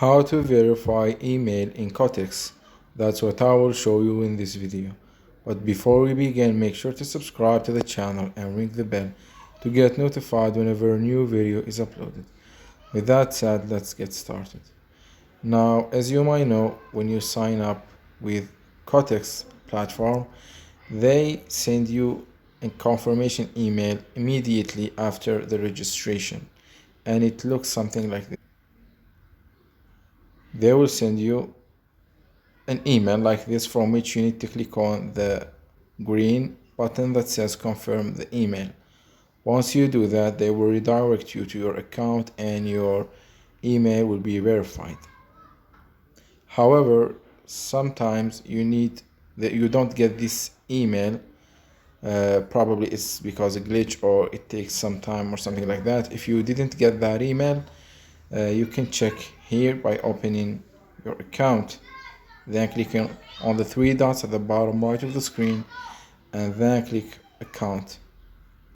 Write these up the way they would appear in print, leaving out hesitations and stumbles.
How to verify email in Quotex. That's what I will show you in this video. But before we begin, make sure to subscribe to the channel and ring the bell to get notified whenever a new video is uploaded. With that said, let's get started. Now, as you might know, when you sign up with Quotex platform, they send you a confirmation email immediately after the registration, and it looks something like this. They will send you an email like this, from which you need to click on the green button that says confirm the email. Once you do that, they will redirect you to your account and your email will be verified. However, sometimes you don't get this email. Probably it's because a glitch, or it takes some time or something like that. If you didn't get that email, you can check here by opening your account, then clicking on the three dots at the bottom right of the screen, and then click account.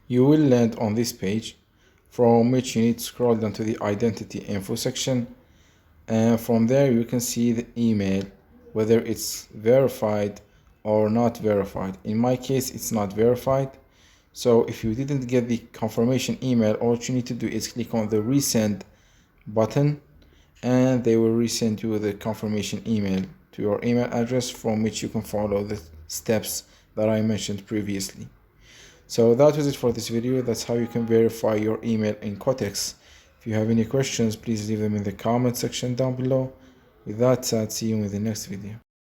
You will land on this page, from which you need to scroll down to the identity info section, and from there you can see the email, whether it's verified or not verified. In my case, it's not verified. So if you didn't get the confirmation email, all you need to do is click on the resend button, and they will resend you the confirmation email to your email address, from which you can follow the steps that I mentioned previously. So that was it for this video. That's how you can verify your email in Quotex. If you have any questions, please leave them in the comment section down below. With that said, see you in the next video.